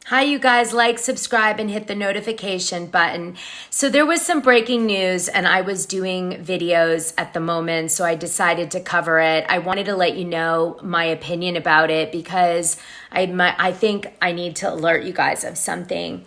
Hi, you guys, like, subscribe, and hit the notification button. So there was some breaking news and I was doing videos at the moment, so I decided to cover it. I wanted to let you know my opinion about it because I think I need to alert you guys of something.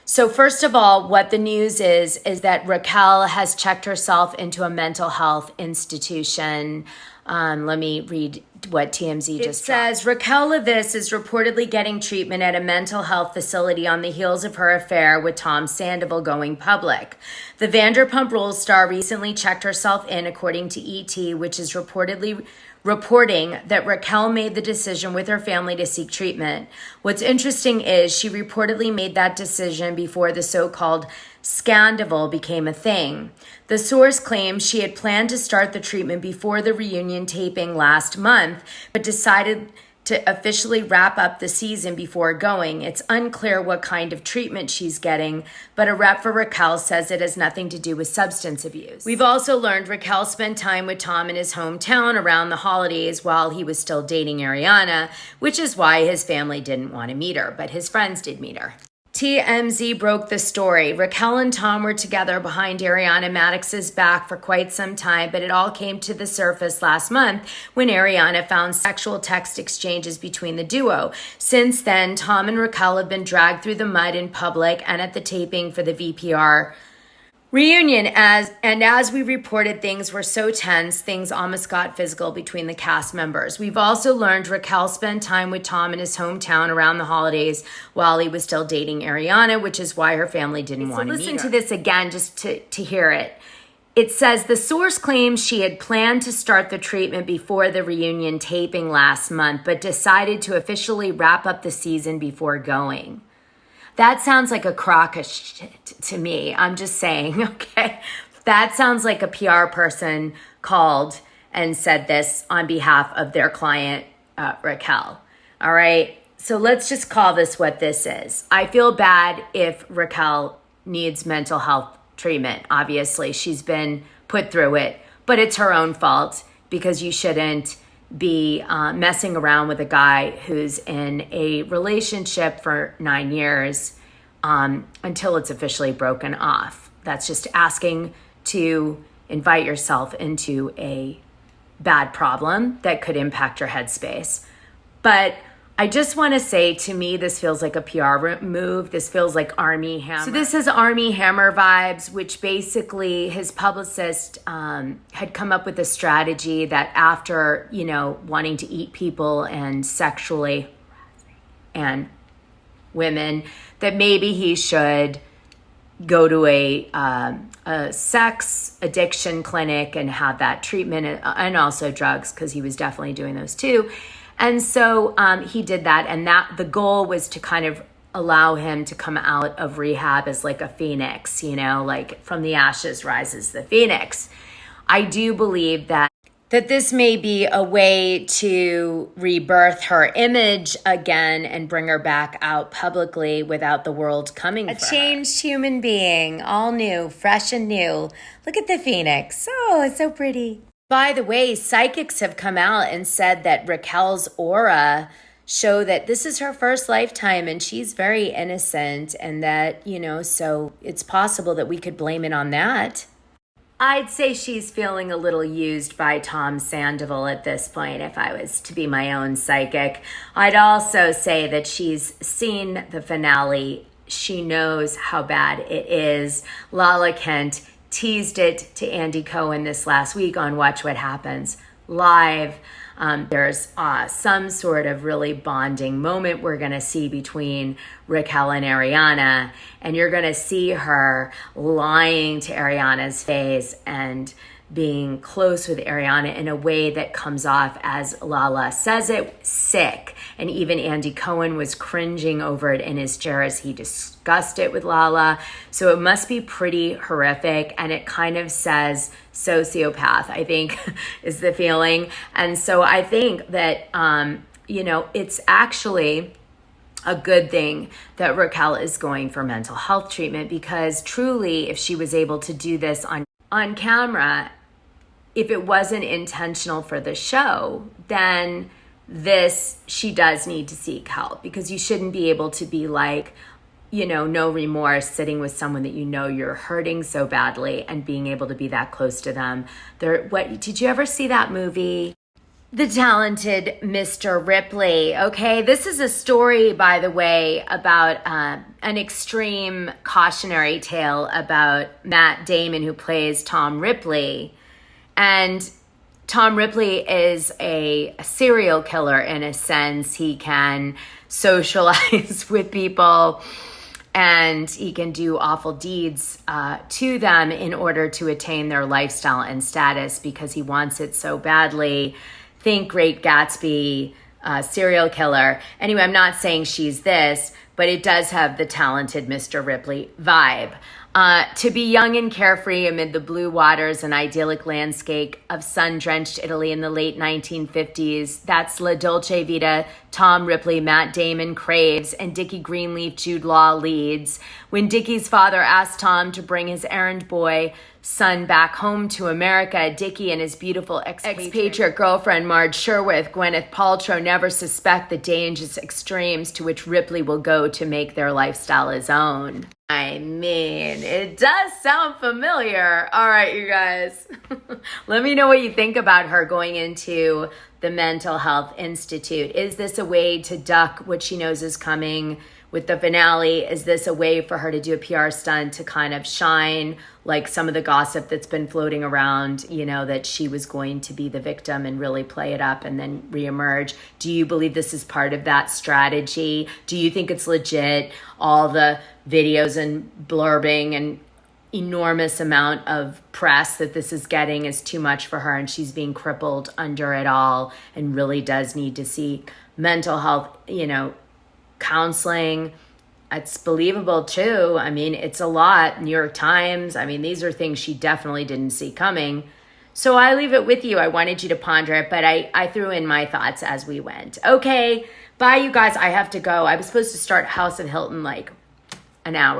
So first of all, what the news is that Raquel has checked herself into a mental health institution. Let me read what TMZ just says. Raquel Leviss is reportedly getting treatment at a mental health facility on the heels of her affair with Tom Sandoval going public. The Vanderpumprules star recently checked herself in, according to ET, which is reportedly reporting that Raquel made the decision with her family to seek treatment. What's interesting is she reportedly made that decision before the so-called scandal became a thing. The source claims she had planned to start the treatment before the reunion taping last month, but decided to officially wrap up the season before going. It's unclear what kind of treatment she's getting, but a rep for Raquel says it has nothing to do with substance abuse. We've also learned Raquel spent time with Tom in his hometown around the holidays while he was still dating Ariana, which is why his family didn't want to meet her, but his friends did meet her. TMZ broke the story. Raquel and Tom were together behind Ariana Madix's back for quite some time, but it all came to the surface last month when Ariana found sexual text exchanges between the duo. Since then, Tom and Raquel have been dragged through the mud in public and at the taping for the VPR reunion. As we reported, things were so tense, things almost got physical between the cast members. We've also learned Raquel spent time with Tom in his hometown around the holidays while he was still dating Ariana, which is why her family didn't want to meet her. Listen to this again just to hear it. It says, the source claims she had planned to start the treatment before the reunion taping last month, but decided to officially wrap up the season before going. That sounds like a crock of shit to me. I'm just saying, okay? That sounds like a PR person called and said this on behalf of their client, Raquel. All right? So let's just call this what this is. I feel bad if Raquel needs mental health treatment. Obviously, she's been put through it, but it's her own fault because you shouldn't be messing around with a guy who's in a relationship for 9 years until it's officially broken off. That's just asking to invite yourself into a bad problem that could impact your headspace. But I just want to say, to me, this feels like a PR move. This feels like Armie Hammer. So this is Armie Hammer vibes, which basically his publicist had come up with a strategy that after, wanting to eat people and sexually and women, that maybe he should go to a sex addiction clinic and have that treatment, and also drugs, because he was definitely doing those too. And so he did that, and the goal was to kind of allow him to come out of rehab as like a phoenix, like from the ashes rises the phoenix. I do believe that this may be a way to rebirth her image again and bring her back out publicly without the world coming for her. A changed human being, all new, fresh and new. Look at the phoenix. Oh, it's so pretty. By the way, psychics have come out and said that Raquel's aura show that this is her first lifetime and she's very innocent, and that, so it's possible that we could blame it on that. I'd say she's feeling a little used by Tom Sandoval at this point, if I was to be my own psychic. I'd also say that she's seen the finale. She knows how bad it is. Lala Kent teased it to Andy Cohen this last week on Watch What Happens Live. There's some sort of really bonding moment we're going to see between Raquel and Ariana, and you're going to see her lying to Ariana's face and being close with Ariana in a way that comes off, as Lala says it, sick. And even Andy Cohen was cringing over it in his chair as he discussed it with Lala. So it must be pretty horrific, and it kind of says sociopath, I think, is the feeling. And so I think that, it's actually a good thing that Raquel is going for mental health treatment, because truly, if she was able to do this on camera, if it wasn't intentional for the show, then she does need to seek help, because you shouldn't be able to be like, no remorse, sitting with someone that you're hurting so badly and being able to be that close to them. Did you ever see that movie? The Talented Mr. Ripley. Okay, this is a story, by the way, about an extreme cautionary tale about Matt Damon, who plays Tom Ripley. And Tom Ripley is a serial killer in a sense. He can socialize with people and he can do awful deeds to them in order to attain their lifestyle and status because he wants it so badly. Think Great Gatsby, serial killer. Anyway, I'm not saying she's this, but it does have the Talented Mr. Ripley vibe. To be young and carefree amid the blue waters and idyllic landscape of sun-drenched Italy in the late 1950s, that's La Dolce Vita Tom Ripley, Matt Damon craves, and Dickie Greenleaf, Jude Law leads. When Dickie's father asked Tom to bring his errand boy son back home to America, Dickie and his beautiful expatriate girlfriend Marge Sherwood, Gwyneth Paltrow, never suspect the dangerous extremes to which Ripley will go to make their lifestyle his own. I mean, it does sound familiar. All right, you guys. Let me know what you think about her going into the Mental Health Institute. Is this a way to duck what she knows is coming with the finale? Is this a way for her to do a PR stunt to kind of shine like some of the gossip that's been floating around, that she was going to be the victim and really play it up and then reemerge? Do you believe this is part of that strategy? Do you think it's legit? All the videos and blurbing and enormous amount of press that this is getting is too much for her and she's being crippled under it all and really does need to seek mental health, counseling. It's believable too. I mean, it's a lot. New York Times. I mean, these are things she definitely didn't see coming. So I leave it with you. I wanted you to ponder it, but I threw in my thoughts as we went. Okay, bye you guys. I have to go. I was supposed to start House of Hilton like an hour.